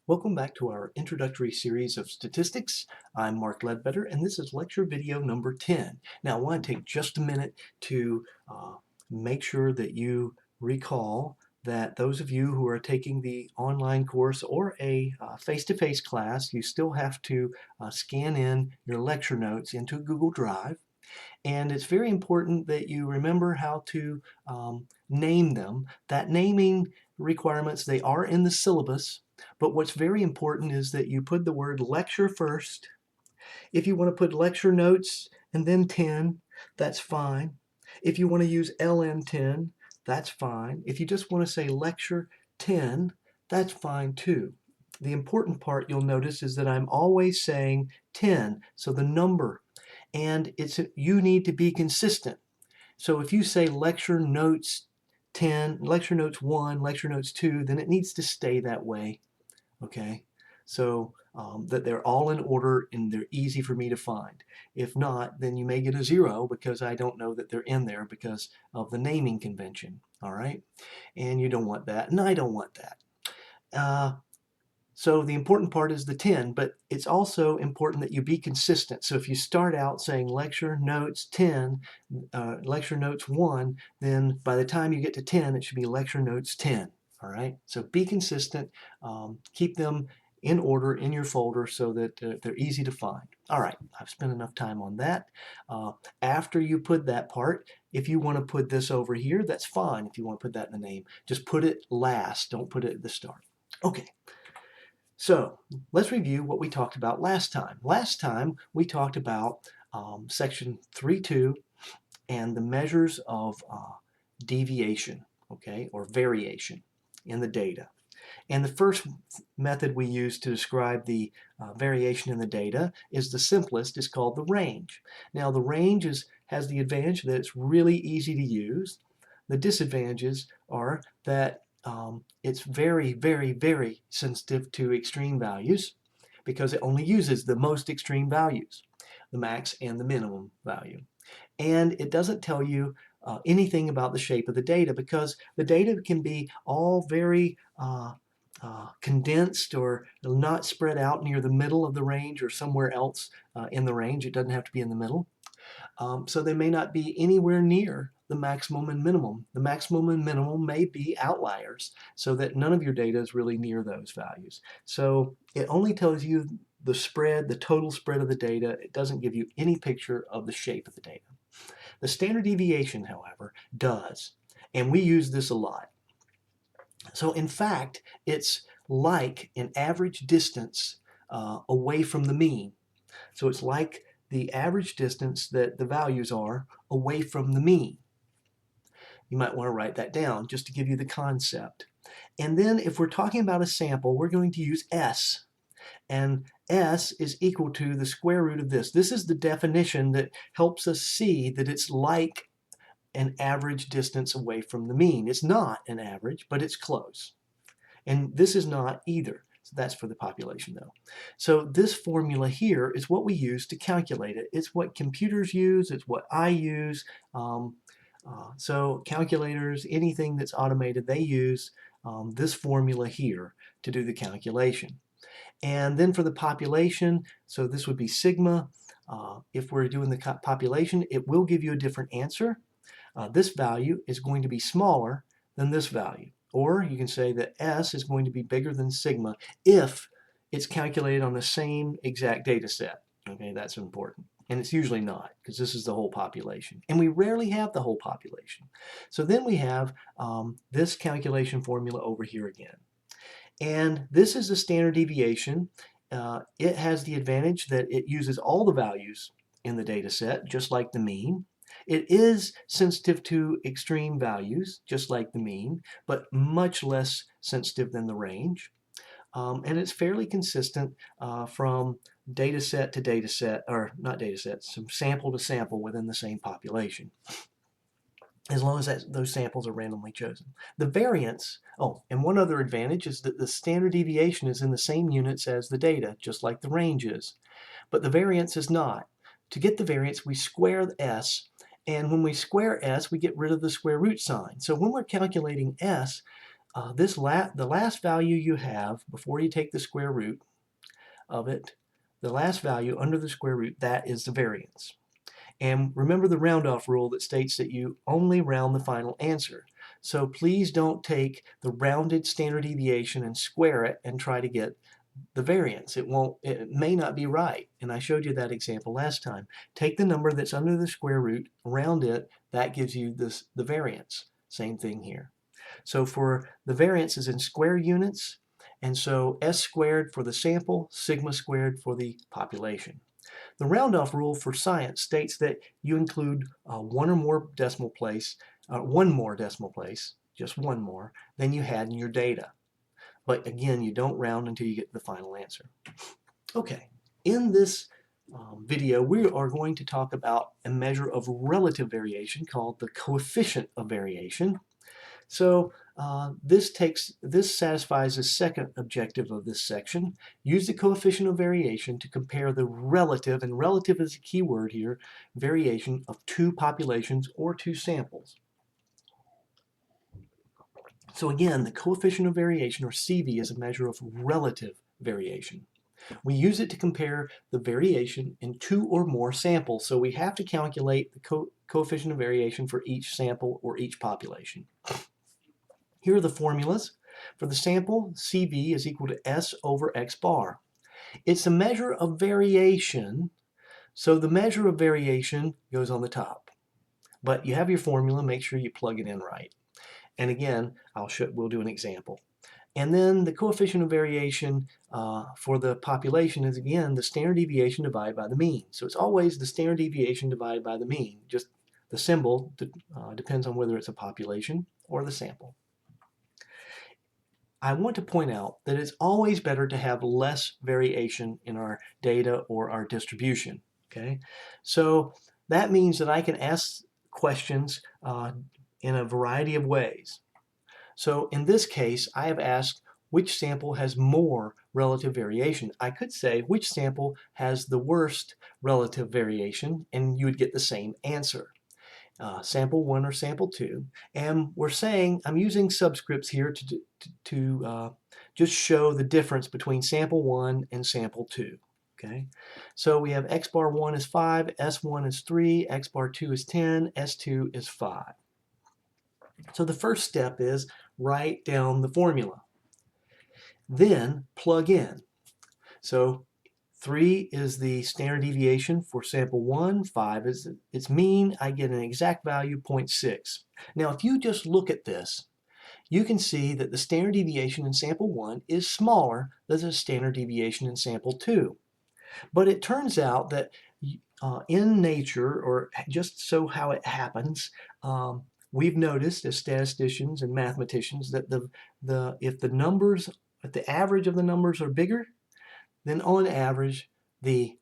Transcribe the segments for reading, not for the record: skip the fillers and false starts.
Welcome back to our introductory series of statistics. I'm Mark Ledbetter, and this is lecture video number 10. Now, I want to take just a minute to make sure that you recall that those of you who are taking the online course or a face-to-face class, you still have to scan in your lecture notes into Google Drive. And it's very important that you remember how to name them. That naming requirements, they are in the syllabus, but what's very important is that you put the word lecture first. If you want to put lecture notes and then 10, that's fine. If you want to use LN10, that's fine. If you just want to say lecture 10, that's fine too. The important part you'll notice is that I'm always saying 10, so the number, and you need to be consistent. So if you say lecture notes 10, lecture notes 1, lecture notes 2, then it needs to stay that way, okay? So that they're all in order and they're easy for me to find. If not, then you may get a 0 because I don't know that they're in there because of the naming convention, all right? And you don't want that, and I don't want that. So the important part is the 10, but it's also important that you be consistent. So if you start out saying lecture notes 10, lecture notes 1, then by the time you get to 10, it should be lecture notes 10. All right, so be consistent, keep them in order in your folder so that they're easy to find. All right, I've spent enough time on that. After you put that part, if you want to put this over here, that's fine. If you want to put that in the name, just put it last, don't put it at the start. Okay. So let's review what we talked about last time. Last time we talked about section 3.2 and the measures of deviation, okay, or variation in the data. And the first method we use to describe the variation in the data is the simplest. It's called the range. Now the range has the advantage that it's really easy to use. The disadvantages are that it's very, very, very sensitive to extreme values because it only uses the most extreme values, the max and the minimum value. And it doesn't tell you anything about the shape of the data because the data can be all very condensed or not spread out near the middle of the range or somewhere else in the range. It doesn't have to be in the middle. So they may not be anywhere near the maximum and minimum. The maximum and minimum may be outliers so that none of your data is really near those values. So it only tells you the spread, the total spread of the data. It doesn't give you any picture of the shape of the data. The standard deviation, however, does, and we use this a lot. So in fact, it's like an average distance away from the mean. So it's like the average distance that the values are away from the mean. You might want to write that down just to give you the concept. And then if we're talking about a sample, we're going to use S. And S is equal to the square root of this. This is the definition that helps us see that it's like an average distance away from the mean. It's not an average, but it's close. And this is not either. So that's for the population though. So this formula here is what we use to calculate it. It's what computers use, it's what I use. So calculators, anything that's automated, they use this formula here to do the calculation. And then for the population, so this would be sigma. If we're doing the population, it will give you a different answer. This value is going to be smaller than this value. Or you can say that S is going to be bigger than sigma if it's calculated on the same exact data set. Okay, that's important. And it's usually not because this is the whole population. And we rarely have the whole population. So then we have this calculation formula over here again. And this is the standard deviation. It has the advantage that it uses all the values in the data set, just like the mean. It is sensitive to extreme values, just like the mean, but much less sensitive than the range. And it's fairly consistent from data set to data set, or not data set, from sample to sample within the same population, as long as those samples are randomly chosen. The variance, oh, and one other advantage is that the standard deviation is in the same units as the data, just like the range is. But the variance is not. To get the variance, we square the S, and when we square S, we get rid of the square root sign. So when we're calculating S, the last value you have before you take the square root of it, the last value under the square root, that is the variance. And remember the round-off rule that states that you only round the final answer. So please don't take the rounded standard deviation and square it and try to get the variance. It may not be right. And I showed you that example last time. Take the number that's under the square root, round it, that gives you the variance. Same thing here. So for the variance is in square units, and so S squared for the sample, sigma squared for the population. The round-off rule for science states that you include one more decimal place, just one more, than you had in your data. But again, you don't round until you get the final answer. Okay, in this video, we are going to talk about a measure of relative variation called the coefficient of variation. So this satisfies the second objective of this section. Use the coefficient of variation to compare the relative, and relative is a key word here, variation of two populations or two samples. So again, the coefficient of variation, or CV, is a measure of relative variation. We use it to compare the variation in two or more samples, so we have to calculate the coefficient of variation for each sample or each population. Here are the formulas. For the sample, CV is equal to S over X bar. It's a measure of variation, so the measure of variation goes on the top. But you have your formula, make sure you plug it in right. And again, we'll do an example. And then the coefficient of variation for the population is, again, the standard deviation divided by the mean. So it's always the standard deviation divided by the mean. Just the symbol depends on whether it's a population or the sample. I want to point out that it's always better to have less variation in our data or our distribution. Okay, so that means that I can ask questions in a variety of ways. So in this case, I have asked which sample has more relative variation. I could say which sample has the worst relative variation, and you would get the same answer. Sample 1 or sample 2, and we're saying, I'm using subscripts here to just show the difference between sample 1 and sample 2. Okay, so we have X bar 1 is 5, S1 is 3, X bar 2 is 10, S2 is 5. So the first step is write down the formula. Then plug in. So 3 is the standard deviation for sample 1, 5 is its mean. I get an exact value, 0.6. Now, if you just look at this, you can see that the standard deviation in sample 1 is smaller than the standard deviation in sample 2. But it turns out that in nature, or just so how it happens, we've noticed as statisticians and mathematicians that if the average of the numbers are bigger, then on average, the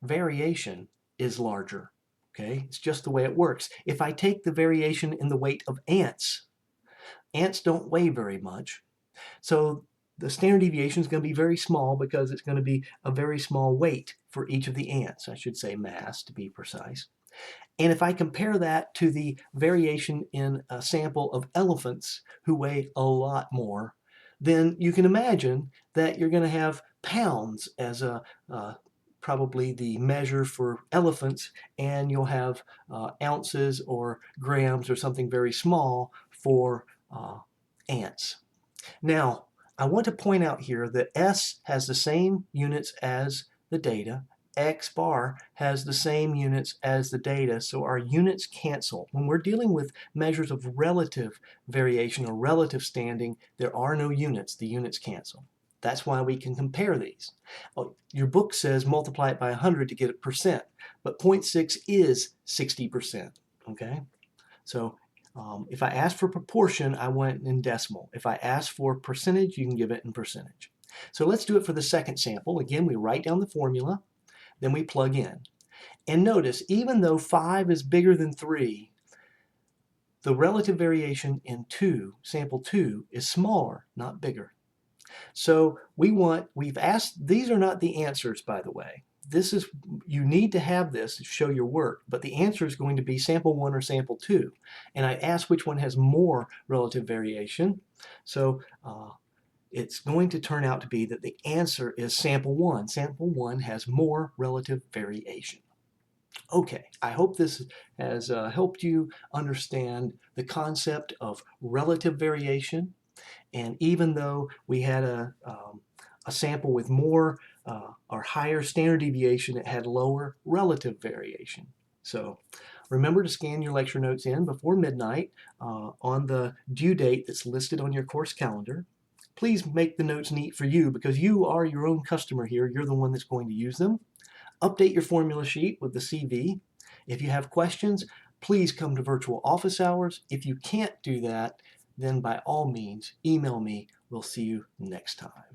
variation is larger. Okay, it's just the way it works. If I take the variation in the weight of ants don't weigh very much, so the standard deviation is going to be very small because it's going to be a very small weight for each of the ants. I should say mass to be precise. And if I compare that to the variation in a sample of elephants who weigh a lot more, then you can imagine that you're going to have pounds as probably the measure for elephants, and you'll have ounces or grams or something very small for ants. Now, I want to point out here that S has the same units as the data. X bar has the same units as the data, so our units cancel. When we're dealing with measures of relative variation or relative standing, there are no units. The units cancel. That's why we can compare these. Your book says multiply it by 100 to get a percent, but 0.6 is 60%. Okay, so if I ask for proportion, I want it in decimal. If I ask for percentage, you can give it in percentage. So let's do it for the second sample. Again, we write down the formula, then we plug in. And notice, even though 5 is bigger than 3, the relative variation in sample 2 is smaller, not bigger. So we've asked, these are not the answers, by the way. you need to have this to show your work, but the answer is going to be sample 1 or sample 2. And I asked which one has more relative variation. So it's going to turn out to be that the answer is sample 1. Sample 1 has more relative variation. Okay, I hope this has helped you understand the concept of relative variation. And even though we had a sample with more or higher standard deviation, it had lower relative variation. So remember to scan your lecture notes in before midnight on the due date that's listed on your course calendar. Please make the notes neat for you because you are your own customer here. You're the one that's going to use them. Update your formula sheet with the CV. If you have questions, please come to virtual office hours. If you can't do that, then by all means, email me. We'll see you next time.